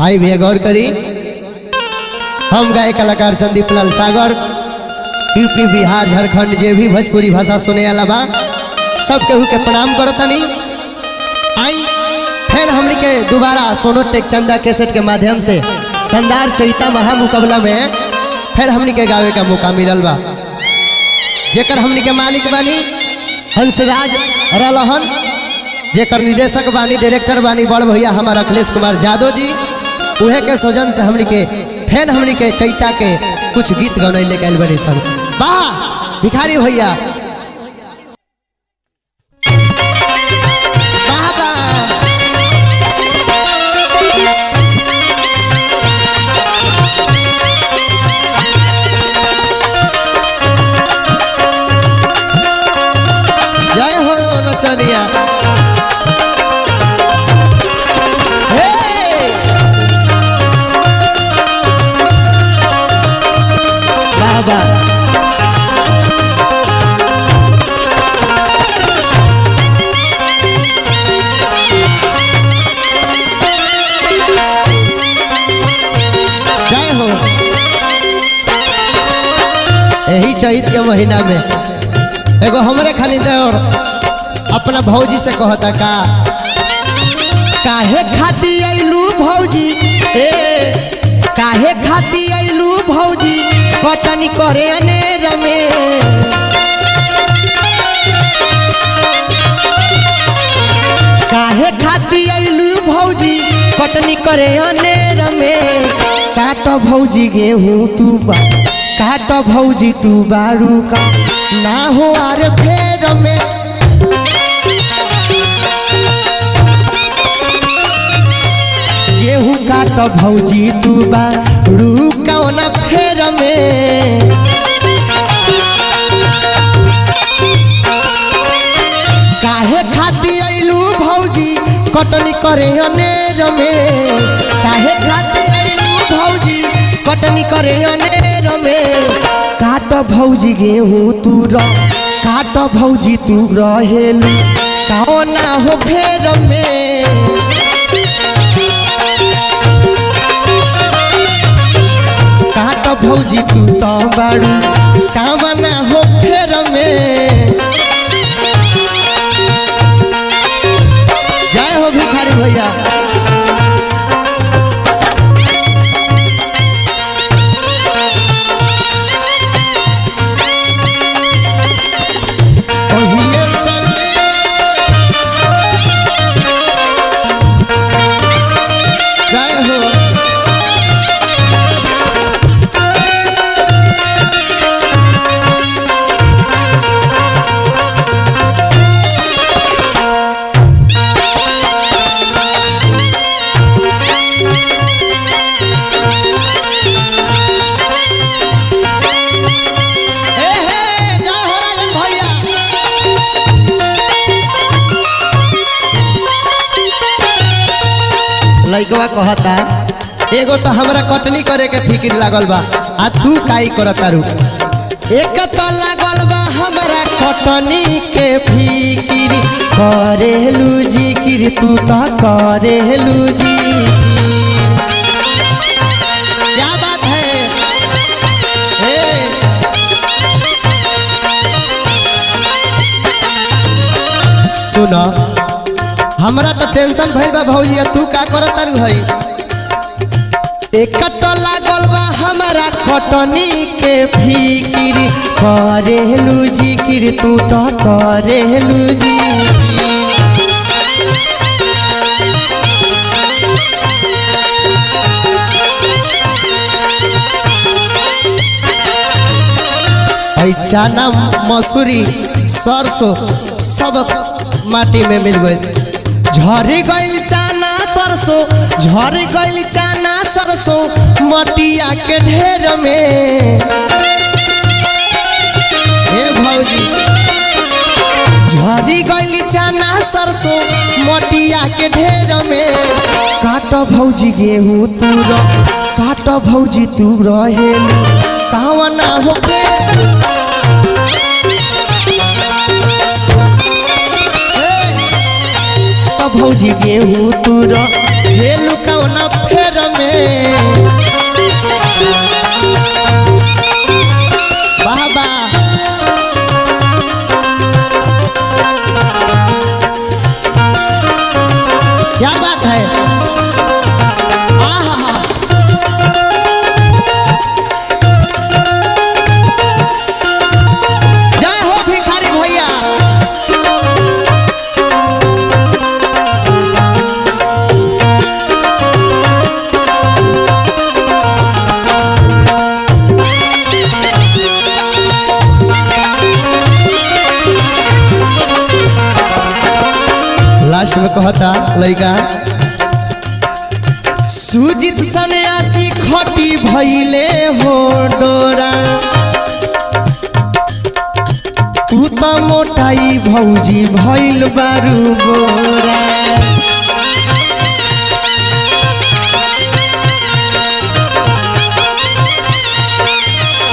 आई भी गौर करी। हम गाय कलाकार संदीप लाल सागर यूपी बिहार झारखंड जे भी भोजपुरी भाषा सुने वाला बा सब केहू के प्रणाम करतनी। आई फिर हमनी के दोबारा सोनो टेक चंदा कैसेट के माध्यम से शानदार चैता महामुकाबला में फिर हमनी के गावे का मौका मिलल बा। जेकर हमनी के मालिक बानी हंसराज रलहन, जेकर निर्देशक बानी डायरेक्टर बानी बड़ भैया हमारा अखिलेश कुमार यादव जी। उहे के सौजन से हमनी के फैन हमनी के चैता के कुछ गीत गौने लेके आइल बनी सन। वाह भिखारी भैया जय हो नचनिया। यही चैत के महीना में एगो हमरे खाली देवर अपना भौजी से कहता का काहे खाती आइलू भौजी ए काहे खाती आइलू भौजी कटनी करे अनेर में। काहे खाती आइलू भौजी कटनी करे अनेर में। काट भौजी गेहूं तू काट भौजी तू बारू का ना हो आरे फेर में। गेहूं काट भौजी तू बारू का ना फेर में। काहे खाती आइलू भौजी कटनी करे अनेर में। काहे खाती आइलू भौजी कटनी करे अनेर में। काट भौजी गेहूं तू काट भौजी तू रहेलू काओ ना हो फेर में। काट भौजी तू तो बारू काम ना हो फेर में। जय हो भिखारी भैया। लइकवा कहता एगो तो हमरा कटनी करे के फिक्र लागल बा आ तू काई करता रू। एक तो लागल बा हमरा कटनी के फिक्र करेलू जिक्र तू तो करेलू जिक्र। क्या बात है सुनो हमरा तो टेंशन भइल बा भौजी तू का करत तारू हई। एक तो लागल बा हमरा कटनी के फिक्र करेलू जिक्र तू तो करेलू जिक्र। चना मसूरी सरसों सब माटी में मिल गई। झरी गई चना सरसों झरी गई चना सरसों मटिया के ढेर में। हे भौजी झरी गई चना सरसों मटिया के ढेर में। काट भौजी गेहूं तू काट भौजी तू रहेलू कावा ना हो भौजी गेहूं तू हेलू कौना फेर है। आहा जय हो भिखारी भैया। लास्ट में कहता लड़का सुजित सन्यासी खटी भइले हो डोरा तू तो मोटाई भौजी भइल बारू बोरा।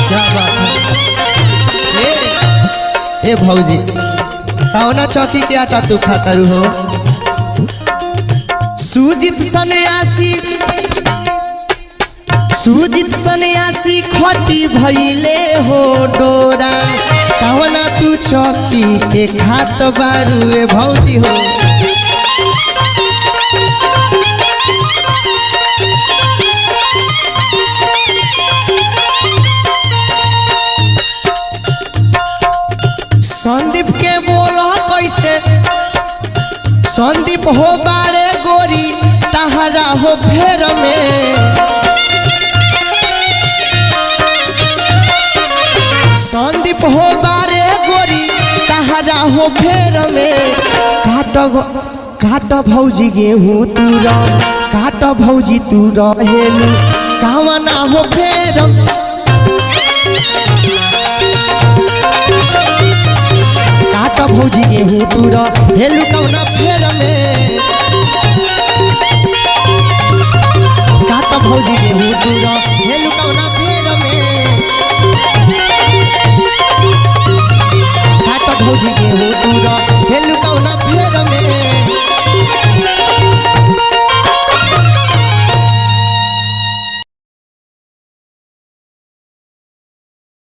क्या बात है ए भौजी कौना चौकी के आटा तू खाता रू हो। सुजित सन्यासी खटी भइले हो डोरा कौना तू चौकी के खात बारू ए भौजी हो। संदीप के बोला कैसे संदीप हो बारे गोरी तहरा हो फेर में। संदीप हो बारे गोरी तहरा हो फेर में। काट भौजी गेहूँ तू काट भौजी तू रहेलू कावना हो फेर। काट भौजी गेहूँ तू रहेलू कवना फेर में। काट भौजी गेहूँ तू रहेलू कवना फेर में। काट भौजी गेहूँ तू रहेलू कवना फेर में।